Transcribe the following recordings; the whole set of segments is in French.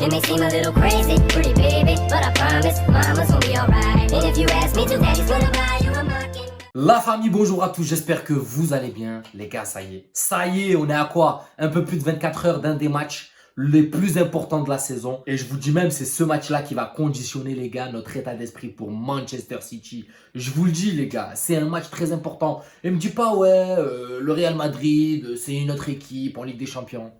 It may seem a little crazy, pretty baby, but I promise mama's gonna be alright. And if you ask me to, daddy's gonna buy you a mocking. La famille, bonjour à tous, j'espère que vous allez bien. Les gars, ça y est. Ça y est, on est à quoi? Un peu plus de 24 heures d'un des matchs les plus importants de la saison. Et je vous dis même, c'est ce match-là qui va conditionner, les gars, notre état d'esprit pour Manchester City. Je vous le dis, les gars, c'est un match très important. Et me dis pas, ouais, le Real Madrid, c'est une autre équipe en Ligue des Champions.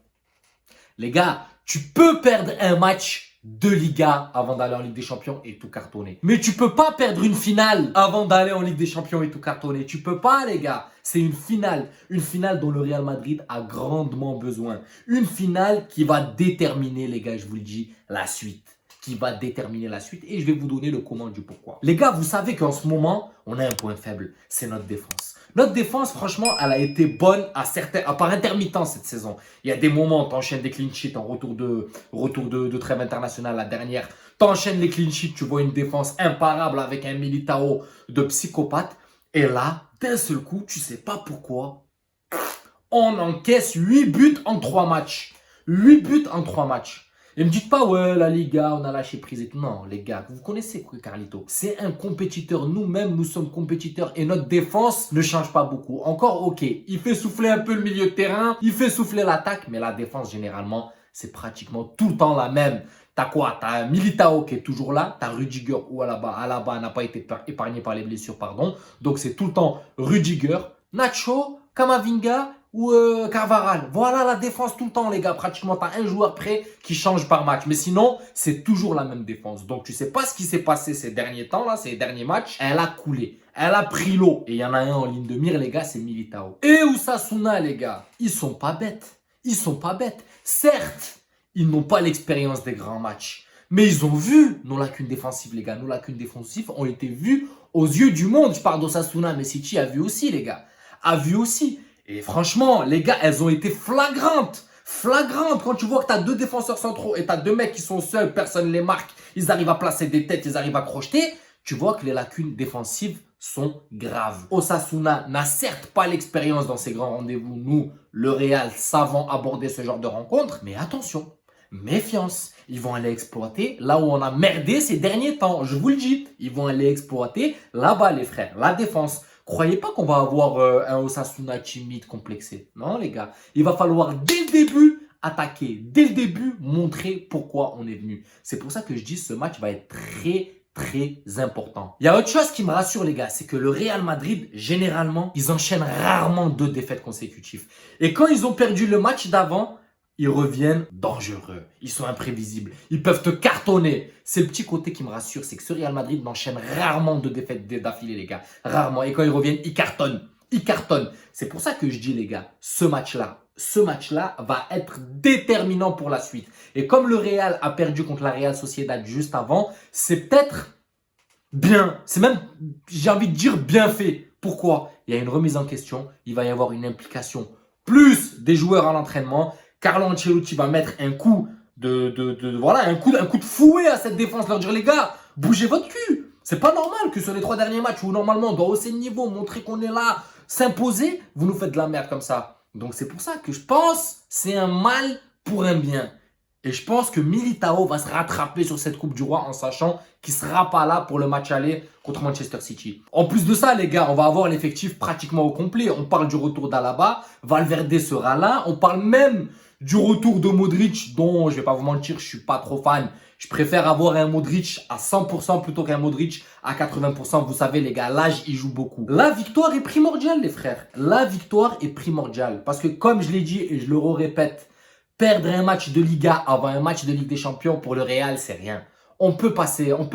Les gars, tu peux perdre un match de Liga avant d'aller en Ligue des Champions et tout cartonner. Mais tu peux pas perdre une finale avant d'aller en Ligue des Champions et tout cartonner. Tu peux pas, les gars. C'est une finale dont le Real Madrid a grandement besoin. Une finale qui va déterminer, les gars, je vous le dis, la suite. Qui va déterminer la suite et je vais vous donner le comment du pourquoi. Les gars, vous savez qu'en ce moment, on a un point faible, c'est notre défense. Notre défense, franchement, elle a été bonne par intermittence cette saison. Il y a des moments, t'enchaînes des clean sheets en retour de trêve internationale, la dernière. T'enchaînes les clean sheets, tu vois une défense imparable avec un Militao de psychopathe. Et là, d'un seul coup, tu sais pas pourquoi, on encaisse 8 buts en 3 matchs. 8 buts en 3 matchs. Et me dites pas, ouais, la Liga, on a lâché prise et tout. Non, les gars, vous connaissez quoi, Carlito? C'est un compétiteur. Nous-mêmes, nous sommes compétiteurs et notre défense ne change pas beaucoup. Encore, ok, il fait souffler un peu le milieu de terrain, il fait souffler l'attaque, mais la défense, généralement, c'est pratiquement tout le temps la même. T'as quoi? T'as Militao qui est toujours là, t'as Rudiger ou Alaba n'a pas été épargné par les blessures, pardon. Donc, c'est tout le temps Rudiger, Nacho, Camavinga ou Carvajal. Voilà la défense tout le temps, les gars. Pratiquement, tu as un joueur près qui change par match. Mais sinon, c'est toujours la même défense. Donc, tu sais pas ce qui s'est passé ces derniers temps, là, ces derniers matchs. Elle a coulé. Elle a pris l'eau. Et il y en a un en ligne de mire, les gars, c'est Militao. Et Osasuna, les gars, ils sont pas bêtes. Ils sont pas bêtes. Certes, ils n'ont pas l'expérience des grands matchs. Mais ils ont vu nos lacunes défensives, les gars. Nos lacunes défensives ont été vues aux yeux du monde. Je parle d'Osasuna, mais City a vu aussi, les gars. A vu aussi. Et franchement, les gars, elles ont été flagrantes. Flagrantes. Quand tu vois que tu as 2 défenseurs centraux et tu as 2 mecs qui sont seuls, personne ne les marque, ils arrivent à placer des têtes, ils arrivent à crocheter, tu vois que les lacunes défensives sont graves. Osasuna n'a certes pas l'expérience dans ces grands rendez-vous. Nous, le Real, savons aborder ce genre de rencontre. Mais attention, méfiance. Ils vont aller exploiter là où on a merdé ces derniers temps. Je vous le dis, ils vont aller exploiter là-bas, les frères, la défense. Croyez pas qu'on va avoir un Osasuna timide, complexé. Non, les gars. Il va falloir, dès le début, attaquer. Dès le début, montrer pourquoi on est venu. C'est pour ça que je dis que ce match va être très important. Il y a autre chose qui me rassure, les gars. C'est que le Real Madrid, généralement, ils enchaînent rarement 2 défaites consécutives. Et quand ils ont perdu le match d'avant, ils reviennent dangereux. Ils sont imprévisibles. Ils peuvent te cartonner. C'est le petit côté qui me rassure. C'est que ce Real Madrid n'enchaîne rarement 2 défaites d'affilée, les gars. Rarement. Et quand ils reviennent, ils cartonnent. Ils cartonnent. C'est pour ça que je dis, les gars, ce match-là va être déterminant pour la suite. Et comme le Real a perdu contre la Real Sociedad juste avant, c'est peut-être bien. C'est même, j'ai envie de dire, bien fait. Pourquoi? Il y a une remise en question. Il va y avoir une implication plus des joueurs à l'entraînement. Carlo Ancelotti va mettre un coup un coup de fouet à cette défense, leur dire les gars, bougez votre cul. C'est pas normal que sur les 3 derniers matchs où normalement on doit hausser le niveau, montrer qu'on est là, s'imposer, vous nous faites de la merde comme ça. Donc c'est pour ça que je pense c'est un mal pour un bien. Et je pense que Militao va se rattraper sur cette Coupe du Roi en sachant qu'il ne sera pas là pour le match aller contre Manchester City. En plus de ça, les gars, on va avoir l'effectif pratiquement au complet. On parle du retour d'Alaba, Valverde sera là. On parle même du retour de Modric, dont je ne vais pas vous mentir, je ne suis pas trop fan. Je préfère avoir un Modric à 100% plutôt qu'un Modric à 80%. Vous savez, les gars, l'âge, il joue beaucoup. La victoire est primordiale, les frères. La victoire est primordiale. Parce que comme je l'ai dit et je le répète, perdre un match de Liga avant un match de Ligue des Champions pour le Real, c'est rien. On peut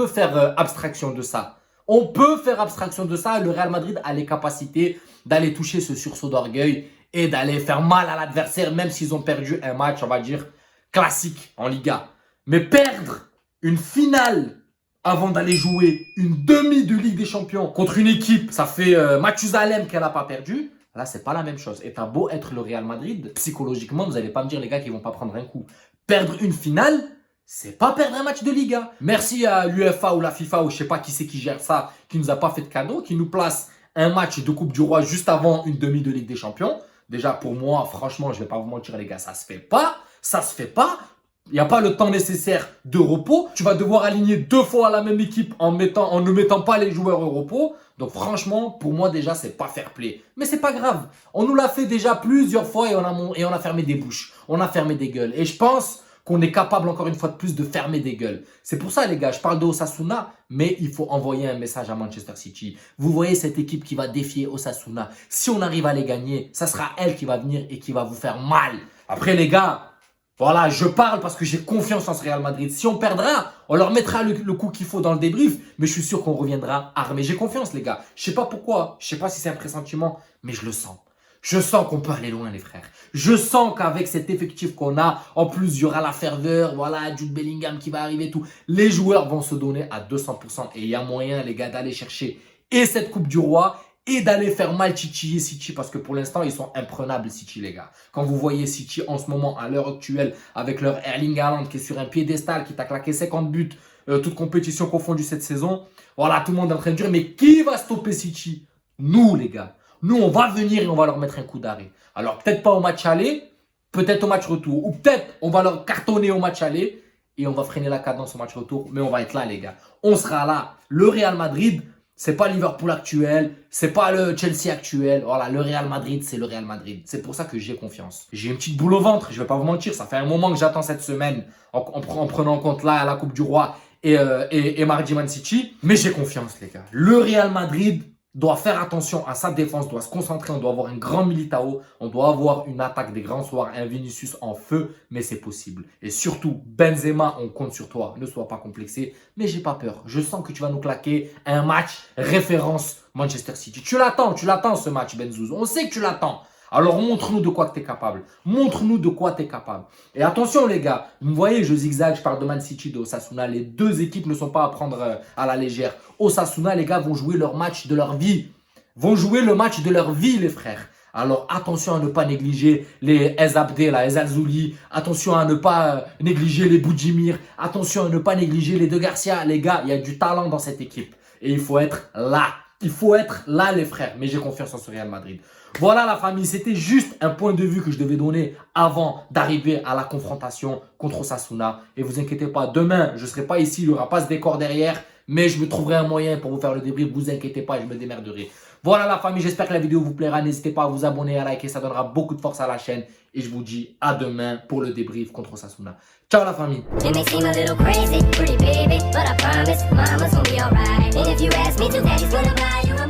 faire abstraction de ça. On peut faire abstraction de ça. Le Real Madrid a les capacités d'aller toucher ce sursaut d'orgueil et d'aller faire mal à l'adversaire, même s'ils ont perdu un match, on va dire, classique en Liga. Mais perdre une finale avant d'aller jouer une demi de Ligue des Champions contre une équipe, ça fait Mathusalem qu'elle n'a pas perdu. Là, c'est pas la même chose. Et t'as beau être le Real Madrid, psychologiquement, vous n'allez pas me dire, les gars, qu'ils vont pas prendre un coup. Perdre une finale, c'est pas perdre un match de Liga. Merci à l'UEFA ou la FIFA ou je sais pas qui c'est qui gère ça, qui nous a pas fait de cadeau, qui nous place un match de Coupe du Roi juste avant une demi de Ligue des Champions. Déjà, pour moi, franchement, je vais pas vous mentir, les gars, ça se fait pas. Ça se fait pas. Il n'y a pas le temps nécessaire de repos. Tu vas devoir aligner 2 fois la même équipe en ne mettant pas les joueurs au repos. Donc franchement, pour moi déjà, c'est pas fair play. Mais c'est pas grave. On nous l'a fait déjà plusieurs fois et on a fermé des bouches. On a fermé des gueules. Et je pense qu'on est capable encore une fois de plus de fermer des gueules. C'est pour ça les gars, je parle de Osasuna, mais il faut envoyer un message à Manchester City. Vous voyez cette équipe qui va défier Osasuna. Si on arrive à les gagner, ça sera elle qui va venir et qui va vous faire mal. Après les gars, voilà, je parle parce que j'ai confiance en ce Real Madrid. Si on perdra, on leur mettra le coup qu'il faut dans le débrief, mais je suis sûr qu'on reviendra armé. J'ai confiance les gars. Je sais pas pourquoi, je sais pas si c'est un pressentiment, mais je le sens. Je sens qu'on peut aller loin, les frères. Je sens qu'avec cet effectif qu'on a, en plus, il y aura la ferveur, voilà, Jude Bellingham qui va arriver, tout. Les joueurs vont se donner à 200%. Et il y a moyen, les gars, d'aller chercher et cette Coupe du Roi et d'aller faire mal titiller City. Parce que pour l'instant, ils sont imprenables, City, les gars. Quand vous voyez City en ce moment, à l'heure actuelle, avec leur Erling Haaland qui est sur un piédestal, qui t'a claqué 50 buts, toute compétition confondue cette saison. Voilà, tout le monde est en train de dire, mais qui va stopper City? Nous, les gars. Nous, on va venir et on va leur mettre un coup d'arrêt. Alors, peut-être pas au match aller, peut-être au match retour. Ou peut-être on va leur cartonner au match aller et on va freiner la cadence au match retour. Mais on va être là, les gars. On sera là. Le Real Madrid, c'est pas Liverpool actuel, c'est pas le Chelsea actuel. Voilà, le Real Madrid, c'est le Real Madrid. C'est pour ça que j'ai confiance. J'ai une petite boule au ventre, je vais pas vous mentir. Ça fait un moment que j'attends cette semaine en prenant en compte là la Coupe du Roi et mardi Man City. Mais j'ai confiance, les gars. Le Real Madrid doit faire attention à sa défense, doit se concentrer, on doit avoir un grand Militao, on doit avoir une attaque des grands soirs, un Vinicius en feu, mais c'est possible. Et surtout, Benzema, on compte sur toi, ne sois pas complexé, mais j'ai pas peur. Je sens que tu vas nous claquer un match référence Manchester City. Tu l'attends ce match, Benzouz, on sait que tu l'attends. Alors montre-nous de quoi tu es capable. Montre-nous de quoi tu es capable. Et attention les gars, vous voyez, je zigzag, je parle de Man City, de Osasuna. Les deux équipes ne sont pas à prendre à la légère. Osasuna, les gars, vont jouer leur match de leur vie. Vont jouer le match de leur vie, les frères. Alors attention à ne pas négliger les Ezabde, la Ezalzouli. Attention à ne pas négliger les Boudjimir. Attention à ne pas négliger les De Garcia. Les gars, il y a du talent dans cette équipe. Et il faut être là. Il faut être là, les frères. Mais j'ai confiance en ce Real Madrid. Voilà la famille, c'était juste un point de vue que je devais donner avant d'arriver à la confrontation contre Osasuna. Et vous inquiétez pas, demain, je ne serai pas ici, il n'y aura pas ce décor derrière. Mais je me trouverai un moyen pour vous faire le débrief. Vous inquiétez pas, je me démerderai. Voilà la famille, j'espère que la vidéo vous plaira. N'hésitez pas à vous abonner, à liker, ça donnera beaucoup de force à la chaîne. Et je vous dis à demain pour le débrief contre Osasuna. Ciao la famille. It may seem a little crazy, pretty baby, but I promise mama's gonna be alright. And if you ask me to, daddy's gonna buy you a